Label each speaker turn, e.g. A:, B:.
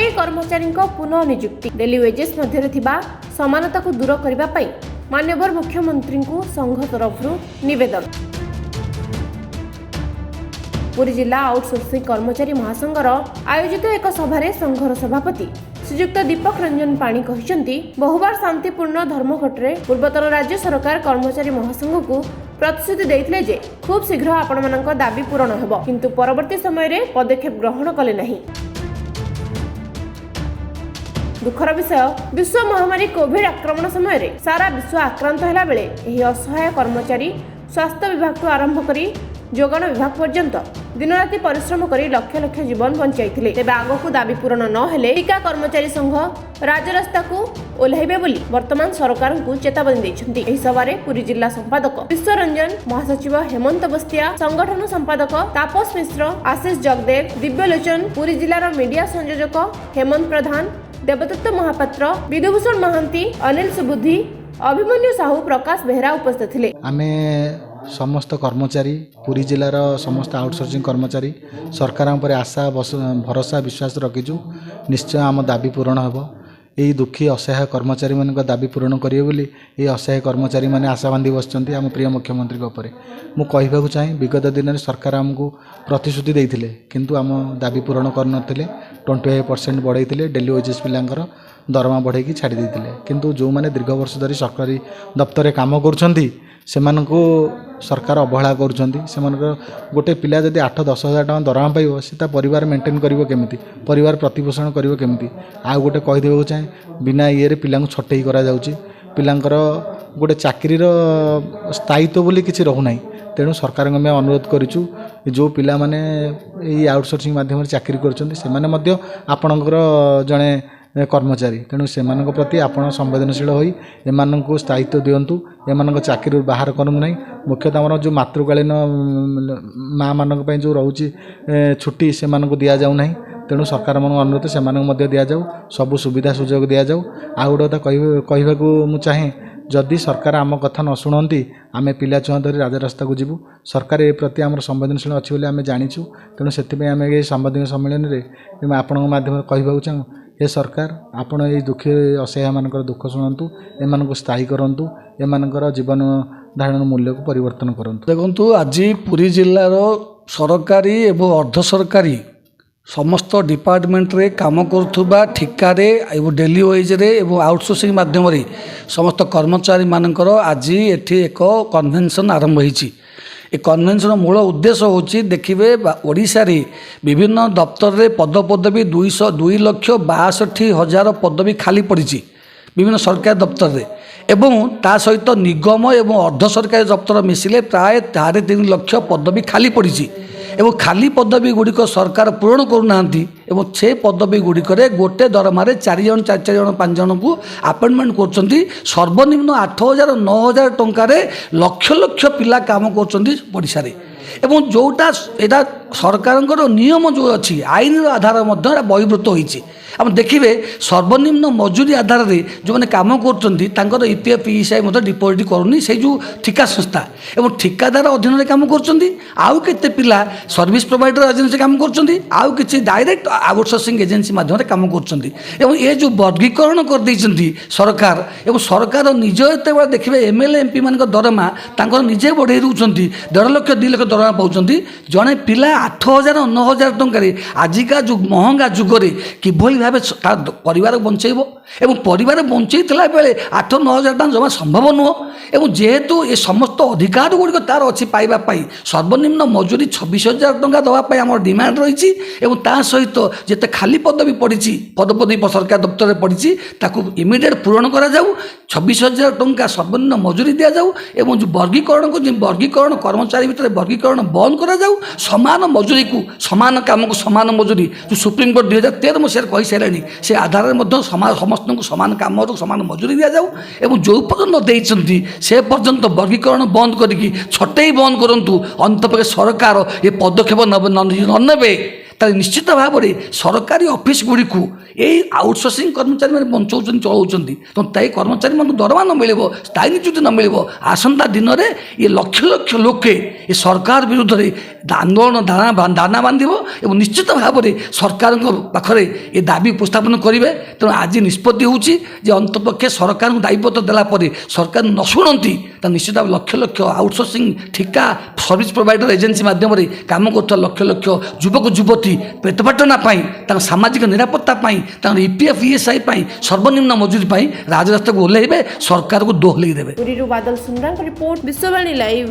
A: सफाई कर्मचारी पुनः नियुक्ति डेली वेजेस मध्य समानता को दूर करने माननीय मुख्यमंत्री को संघ तरफ निवेदन। पुरी जिला आउटसोर्सिंग कर्मचारी महासंघर आयोजित एक सभारे संघर सभापति श्रीयुक्त दीपक रंजन पाणी कहते बहुबार शांतिपूर्ण धर्मघटरे पूर्वतन राज्य सरकार कर्मचारी महासंघ को प्रतिश्रुति देते जे खूब शीघ्र आपण मानक दाबी पूरण हेबो, किंतु परवर्ती समय रे पदक्षेप ग्रहण कले नहीं। दुखर विषय विश्व महामारी कोविड आक्रमण समय रे सारा विश्व आक्रांत हैला बेले एही असहाय कर्मचारी स्वास्थ्य विभाग को आरंभ करी जोगाण विभाग पर्यंत दिन राति परिश्रम करी लक्ष लक्ष जीवन बंचाइथिले। तेबे आगकू दाबी पूरण न हेले टीका कर्मचारी संघ राजरास्ता को ओल्हाइबे बोली वर्तमान सरकार को चेतावनी दैछन्ति। एही सभारे पुरी जिला संपादक विश्व रंजन, महासचिव हेमंत बस्तिया, संगठन संपादक तापस मिश्र, आशीष जगदेव, दिव्यलोचन, पुरी जिलार मीडिया संयोजक हेमंत प्रधान, देवदत्त महापात्र, विधुभूषण महांती, अनिल सुबुद्धि, अभिमन्यु साहू, प्रकाश बेहरा उपस्थित थिले।
B: आमे समस्त कर्मचारी पुरी जिलार समस्त आउटसोर्सिंग कर्मचारी सरकार पर आशा भरोसा विश्वास रखीचु निश्चय आम दाबी पूरण हेब। यही दुखी असहाय कर्मचारी मान दाबी पूरण करेंगे बोली ये असहाय कर्मचारी मैंने आशा बांधी बसचंती आम प्रिय मुख्यमंत्री उपर। मु कहवाक चाहे विगत दिन में सरकार आमको प्रतिश्रुति देते किंतु आम दाबी पूरण करन 25% बढ़ाई डेली वेजेस पिलांकर दरमा बढ़ाई छाड़ी देते किंतु जो मैंने दीर्घ वर्ष धरी सरकारी दफ्तर काम कर सरकार अवहेला कर गोटे पिला जदि 8-10 हज़ार टका दरमा पाइब से परिवार मेंटेन करिवो केमिति, परिवार प्रतिपोषण करिवो केमिति। आ गोटे कहीदेव चाहे बिना ये पिला छटई करा जाउची, पिलांकर गोटे चाकरीर स्थायित्व बोली किसी रहूना। तेणु सरकार में अनुरोध करूँ जो पिला माने ये आउटसोर्सिंग माध्यम चाकरी कर आपणकर जड़े कर्मचारी, तेणु से प्रति आपण संवेदनशील होई एमानंकु स्थायित्व दियंतु, एमानंक चाकरी बाहर करूँ ना। मुख्यतः आमर जो मातृकालीन माँ मानक पई जो रोची छुट्टी से दिया जाऊ ना। तेणु सरकार मन अनुरोध से दि जाऊ, सबु सुविधा सुजोग दि जाऊ। आ गोटे कहवाकू मु चाहे जदि सरकार आम कथा न शुणती आम पिला छुआ धरी राजरास्ता को जीवु। सरकार ए प्रति आम संवेदनशील अच्छी बोली आम जाचु। तेणु से आम ये सांबादिक सम्मेलन में आपण माध्यम कहवाक चाहूँ ये सरकार आपण ये दुखी असहाय मान दुख शुणु, एम स्थायी करूँ, एम जीवन धारण मूल्य को परिवर्तन करूँ।
C: देखु आज पुरी जिलार सरकारी एवं अर्ध सरकारी समस्त डिपार्टमेंट रे काम करुवा ठिकारे एवं डेली वेज रे एवं आउटसोर्सिंग माध्यम समस्त कर्मचारी मानकर आज एठी एक कन्वेंशन आरंभ होईची। ए कन्वेंशन मूल उद्देश्य होची देखिबे ओडिशा रे विभिन्न दफ्तर रे पदपदवी 2,62,000 पदवी खाली पड़ी विभिन्न सरकारी दफ्तर रे एवं ता सहित निगम एवं अर्ध सरकारी दफ्तर मिसिले प्राय 3.5 लाख पदवी खाली पड़ी एवं खाली पदवी गुड़िक सरकार पूरण करूना एवं से पदवी गुड़िक गोटे दरमार 4 जन 4 जन 5 जन को अपॉइंटमेंट कर सर्वनिम्न 8,000 9,000 टंकार लक्ष लक्ष पिला काम करशा एवं जोटा एटा सरकार नियम जो अच्छी आईन आधार बहिर्भूत होती। आप देखिए सर्वनिम्न मजूरी आधार रे जो मैंने काम कर ईपीएफ ईएसआई डिपोजिट करूनी से जो ठिका संस्था एवं ठिकादार अधीन में काम करते पिला सर्विस प्रोवाइडर अधीन से काम कर डायरेक्ट आउटसोर्सिंग एजेंसी माध्यम काम कर ये जो वर्गीकरण कर देइछन्ती सरकार एवं सरकार निज ये देखिए एमएलए एमपी मान दरमा निजे बढ़े रोचंती 1.5 लाख 2 लाख दरमा पाउछन्ती। जड़े पिला 8,000 9,000 टंकार आजिका जो महंगा जुगरे किभली भाव परिवार बंचेब एवं परिवार बंचेला बेले 8-9 हज़ार टका जमा संभव नुह एवं जेहेतु ये समस्त अधिकार गुड़िक तार अच्छी पाइबापी सर्वनिम्न मजूरी 26,000 टका देवाई आम डिमांड रही ता सहित जिते खाली पदवी पड़ी पदपदवी सरकार दफ्तर में पड़ी ताकू इमिडिएट पूरण करा जाऊ 26,000 टंका सर्वनिम्न मजूरी दि जाऊ एवं जो वर्गीकरण को वर्गीकरण कर्मचारी भितर वर्गीकरण बंद करा जाऊ समान मजूरी को समान काम को समान मजूरी जो सुप्रीम कोर्ट 2013 मसीह कही सारे से आधार में समस्त को समान काम समान मजूरी दि जाऊ एवं जो पर्यटन देती से पर्यंत वर्गीकरण बंद करके छटई बंद करूँ अंतपक्षे सरकार ये पदक्षेप न ने ତାହେଲେ ନିଶ୍ଚିତ ଭାବରେ ସରକାରୀ ଅଫିସ ଗୁଡ଼ିକୁ ଏଇ ଆଉଟସୋର୍ସିଂ କର୍ମଚାରୀମାନେ ବଞ୍ଚାଉଛନ୍ତି ଚଳାଉଛନ୍ତି ତ ତାଇ କର୍ମଚାରୀମାନଙ୍କୁ ଦରମା ନ ମିଳିବ ସ୍ଥାୟୀ ନିଯୁକ୍ତି ନ ମିଳିବ ଆସନ୍ତା ଦିନରେ ଏ ଲକ୍ଷ ଲକ୍ଷ ଲୋକେ ଏ ସରକାର ବିରୁଦ୍ଧରେ ଆନ୍ଦୋଳନ ଦାନା ବାନ୍ଧିବ ଏବଂ ନିଶ୍ଚିତ ଭାବରେ ସରକାରଙ୍କ ପାଖରେ ଏ ଦାବି ଉପସ୍ଥାପନ କରିବେ। ତେଣୁ ଆଜି ନିଷ୍ପତ୍ତି ହେଉଛି ଯେ ଅନ୍ତପକ୍ଷେ ସରକାରଙ୍କୁ ଦାୟୀପତ୍ର ଦେଲା ପରେ ସରକାର ନ ଶୁଣନ୍ତି ତା ନିଶ୍ଚିତ ଭାବେ ଲକ୍ଷ ଲକ୍ଷ ଆଉଟସୋର୍ସିଂ ଠିକା ସର୍ଭିସ୍ ପ୍ରୋଭାଇଡର ଏଜେନ୍ସି ମାଧ୍ୟମରେ କାମ କରୁଥିବା ଲକ୍ଷ ଲକ୍ଷ ଯୁବକ ଯୁବତୀ ପେଟପାଟଣା ପାଇଁ ତାଙ୍କ ସାମାଜିକ ନିରାପତ୍ତା ପାଇଁ ତାଙ୍କର EPF ESI ପାଇଁ ସର୍ବନିମ୍ନ ମଜୁରୀ ପାଇଁ ରାଜରାସ୍ତାକୁ ଓହ୍ଲାଇବେ ସରକାରକୁ ଦୋହଲେଇ ଦେବେ।
A: ପୁରୀରୁ ବାଦଲ ସୁନ୍ଦରଙ୍କ ରିପୋର୍ଟ, ବିଶ୍ୱବାଣୀ ଲାଇଭ୍।